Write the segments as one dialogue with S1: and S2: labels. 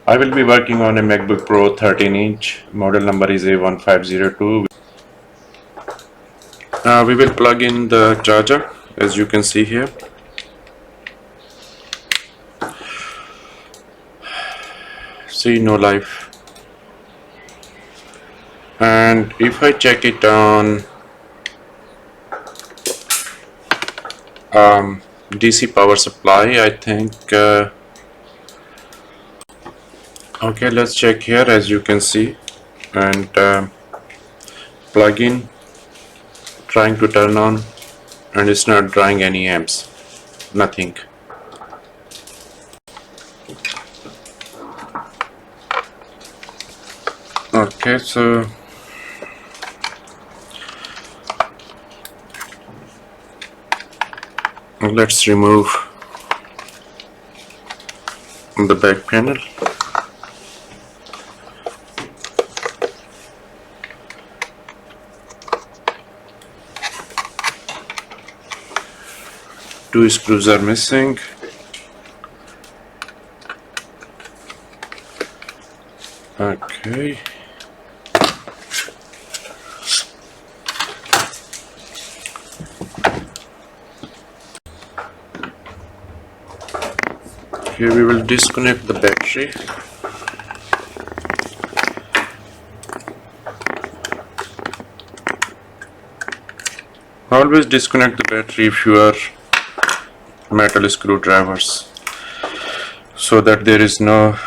S1: I will be working on a MacBook Pro 13-inch. Model number is a1502. We will plug in the charger, as you can see here. See, no life. And if I check it on DC power supply, I think okay, let's check here. As you can see, and plug in, trying to turn on, and it's not drawing any amps, nothing. Okay, so let's remove the back panel. Two screws are missing. Okay. Here we will disconnect the battery. Always disconnect the battery if you are metal screwdrivers, so that there is no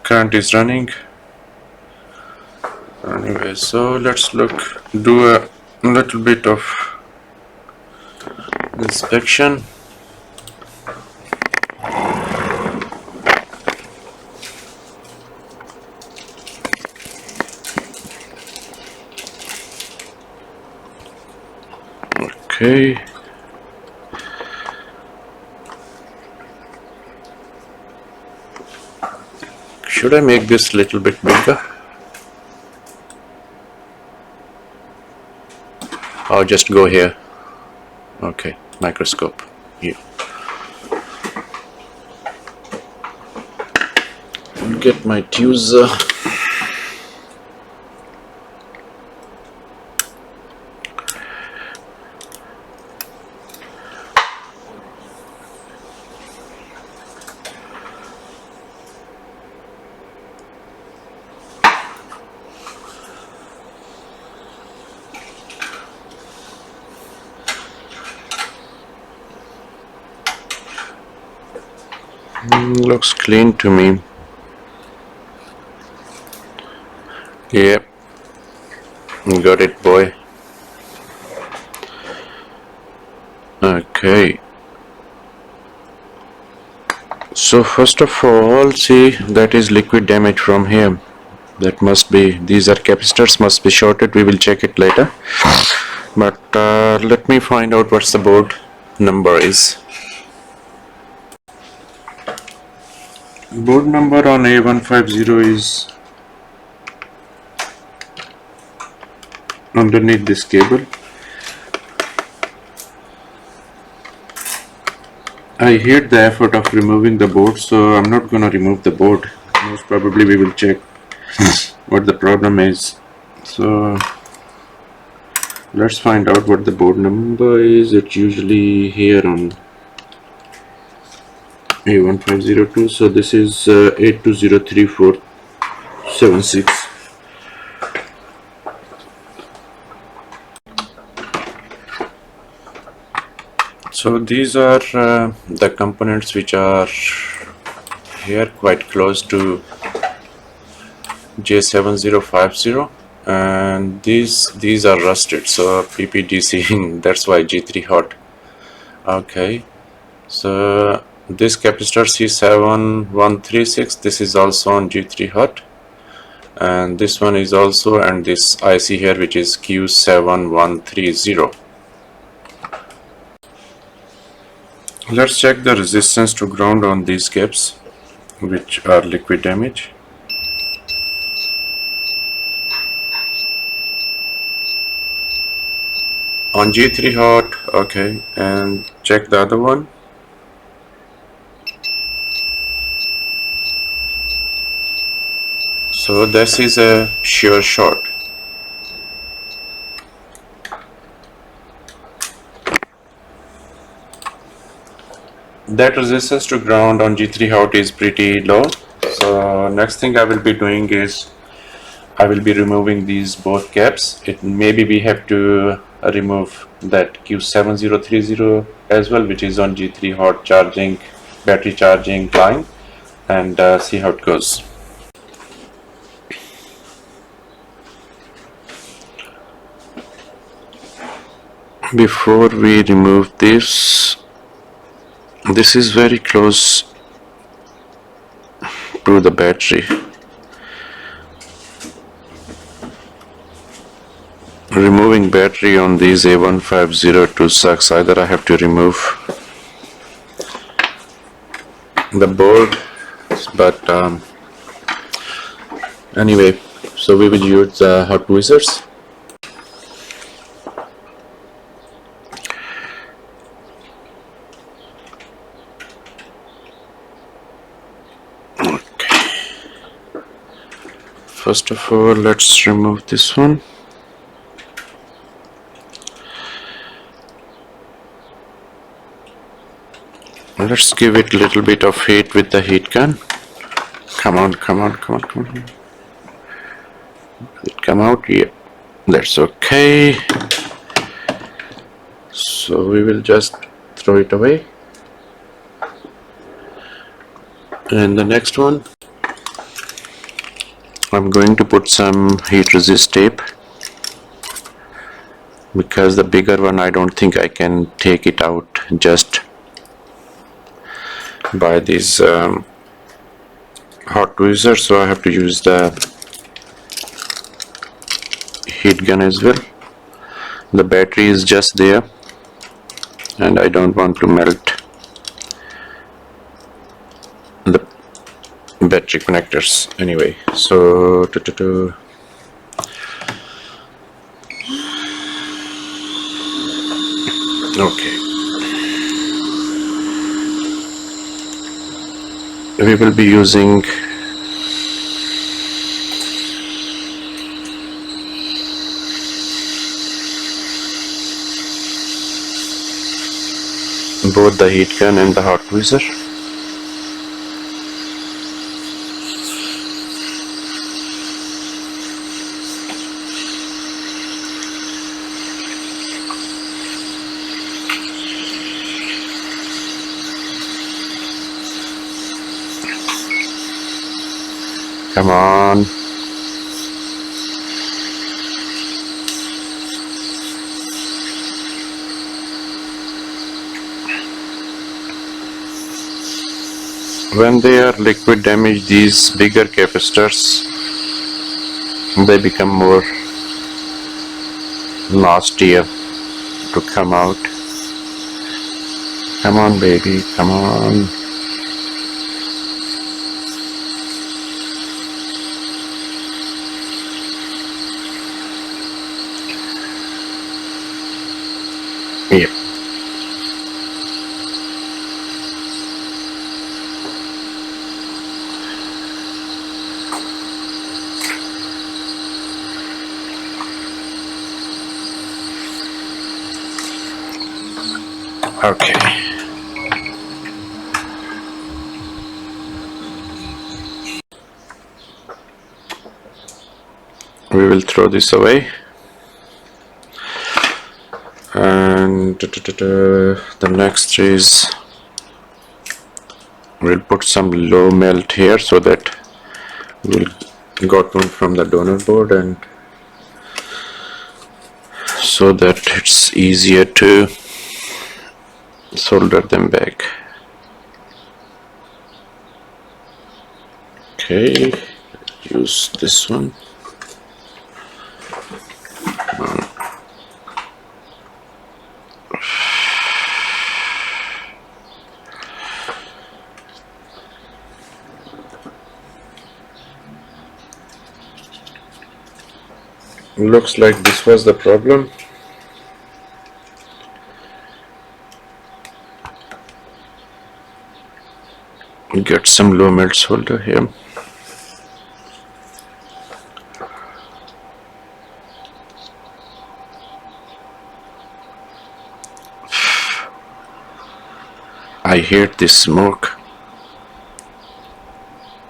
S1: current is running. Anyway, so let's do a little bit of inspection. Okay. Should I make this a little bit bigger? Or just go here? Okay, microscope here. Get my tweezer. Looks clean to me. Yep, got it, boy. Okay, so first of all, see, that is liquid damage from here. That must be, these are capacitors, must be shorted. We will check it later, but let me find out what's the board number is. Board number on A150 is underneath this cable. I hate the effort of removing the board, so I'm not gonna remove the board. Most probably we will check what the problem is. So let's find out what the board number is. It's usually here on A1502, so this is 8203-476. So these are the components which are here quite close to J7050, and these are rusted, so PPDC, that's why G3 hot. Okay, so this capacitor C7136, this is also on G3 hot, and this one is also, and this IC here which is Q7130. Let's check the resistance to ground on these caps, which are liquid damage. On G3 hot, okay, and check the other one. So this is a shear short. That resistance to ground on G3 hot is pretty low. So next thing I will be doing is I will be removing these both caps. It maybe we have to remove that Q7030 as well, which is on G3 hot charging, battery charging line, and see how it goes. Before we remove this is very close to the battery. Removing battery on these A1502 sucks. Either I have to remove the board, but anyway, so we will use hot tweezers. First of all, let's remove this one. Let's give it a little bit of heat with the heat gun. Come on. Did it come out? Yeah, that's okay. So we will just throw it away. And the next one, I'm going to put some heat resist tape, because the bigger one I don't think I can take it out just by these hot tweezers, so I have to use the heat gun as well. The battery is just there and I don't want to melt the battery connectors anyway. So okay, we will be using both the heat gun and the hot tweezer. Come on. When they are liquid damaged, these bigger capacitors, they become more nastier to come out. Come on, baby, come on. Yep. Okay. We will throw this away. And the next is we'll put some low melt here so that we'll got one from the donor board, and so that it's easier to solder them back. Okay, use this one. Looks like this was the problem. Get some low melt solder here. I hate this smoke.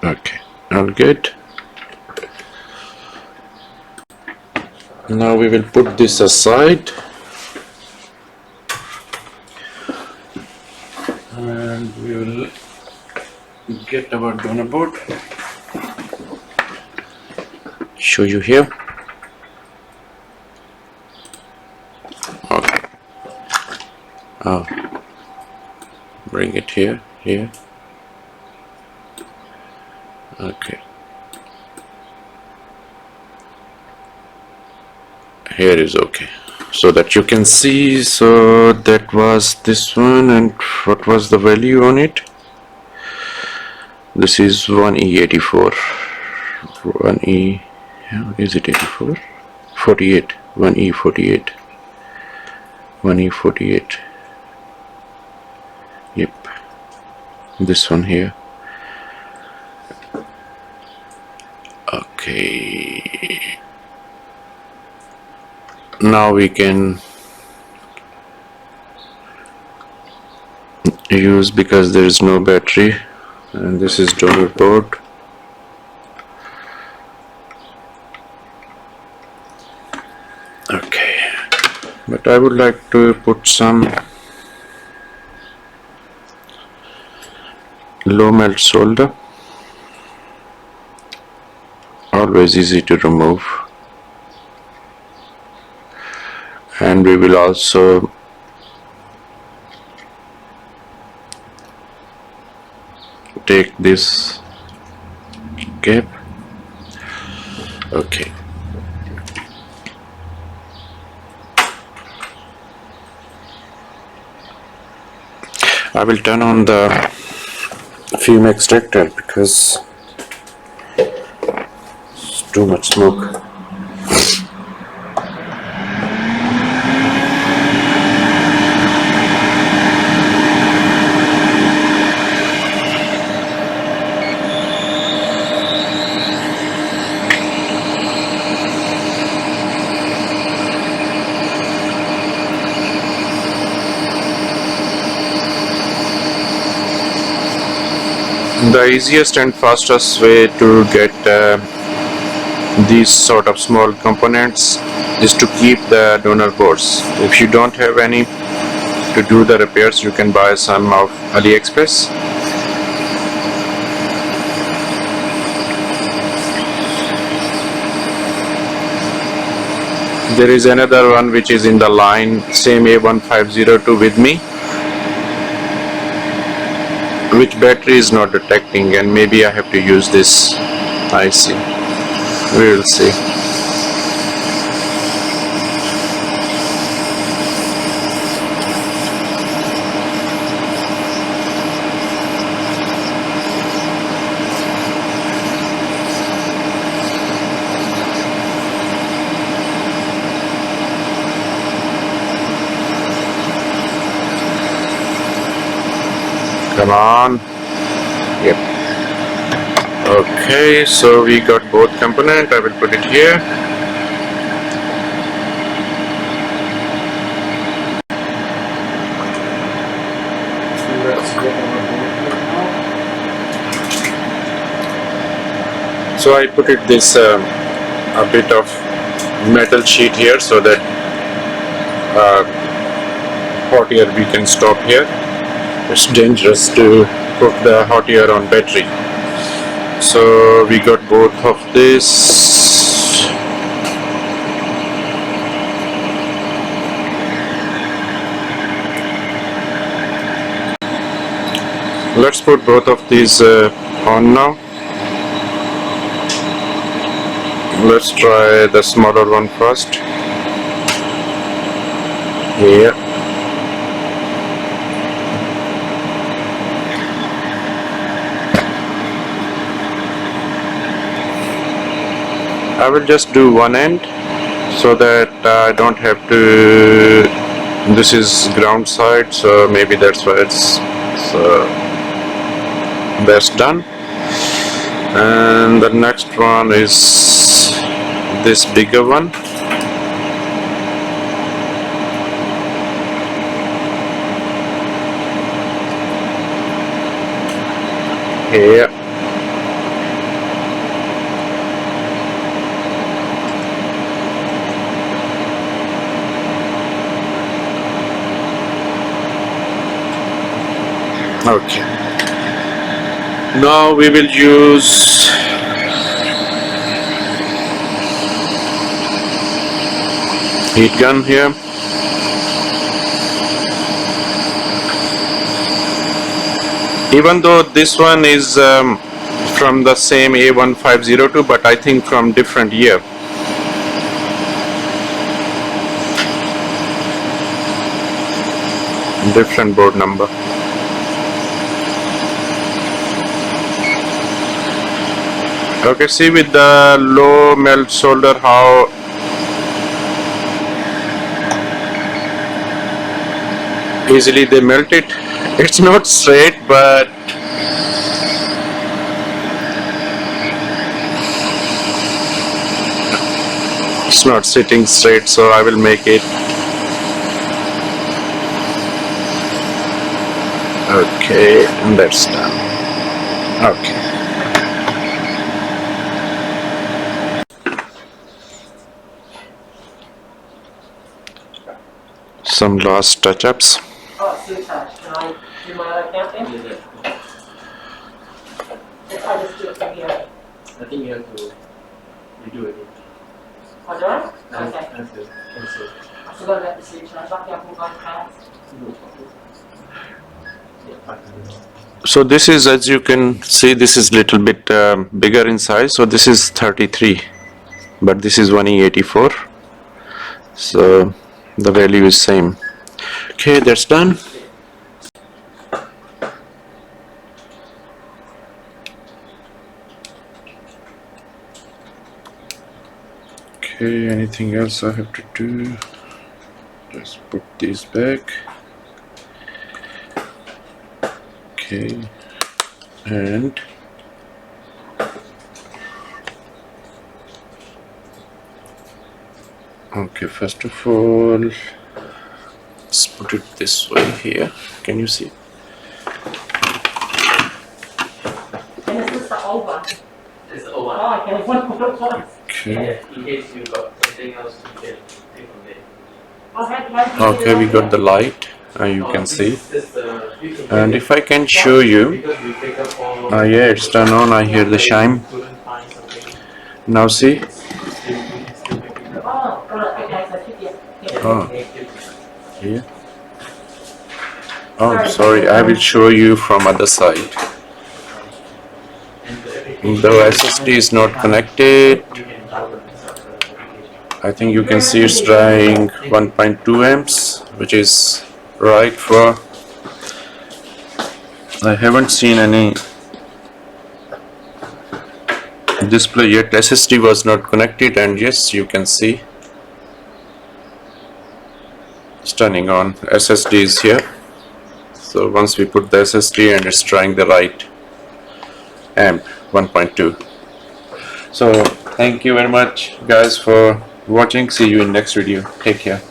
S1: Okay, all good. Now we will put this aside and we will get our donor board. Show you here. Okay. Oh, bring it here. Okay. Here is okay, so that you can see. So that was this one, and what was the value on it? This is 1E84. 1E, is it 84? 48. 1E48. 1E48. Yep. This one here. Okay. Now we can use, because there is no battery, and this is donor board. Okay, but I would like to put some low melt solder. Always easy to remove. And we will also take this cap. Okay. I will turn on the fume extractor because it's too much smoke. The easiest and fastest way to get these sort of small components is to keep the donor boards. If you don't have any to do the repairs, you can buy some of AliExpress. There is another one which is in the line, same A1502 with me, which battery is not detecting, and maybe I have to use this. I see. We will see. Come on. Yep. Okay, so we got both component. I will put it here. So I put it this a bit of metal sheet here so that hot air we can stop here. It's dangerous to put the hot air on battery. So we got both of this. Let's put both of these on now. Let's try the smaller one first. Here. I will just do one end so that I don't have to. This is ground side, so maybe that's why it's that's done. And the next one is this bigger one. here. Okay. Now we will use heat gun here. Even though this one is from the same A1502, but I think from different year. Different board number. Okay, see with the low melt solder how easily they melt it. It's not straight, but it's not sitting straight, so I will make it. Okay, and that's done. Okay. Some last touch-ups.
S2: Oh, sweetheart, can I do my own accounting? If I just do it from here.
S3: I think you have to redo it.
S2: Oh, do I?
S3: Cancel.
S2: Okay.
S3: Cancel.
S2: I forgot about the switch. I got the Apple going past.
S1: So this is, as you can see, this is little bit bigger in size. So this is 33, but this is 1E84. So the value is same. Okay, that's done. Okay, anything else I have to do? Just put these back. Okay, and okay, first of all, let's put it this way here. Can you see?
S2: And is this the old one?
S3: It's the old one.
S2: Oh, okay. One more.
S1: Okay.
S3: In case you got something else, you can take from there.
S1: Okay, we got the light, you can see. And if I can show you, yeah, it's turned on, I hear the chime. Now see?
S2: Oh, okay, so 50.
S1: Oh, here. Oh, sorry, I will show you from other side. The SSD is not connected. I think you can see it's drawing 1.2 amps, which is right for. I haven't seen any display yet. SSD was not connected, and yes, you can see it's turning on. SSD is here. So once we put the SSD, and it's drawing the right amp 1.2. So thank you very much guys for watching. See you in next video. Take care.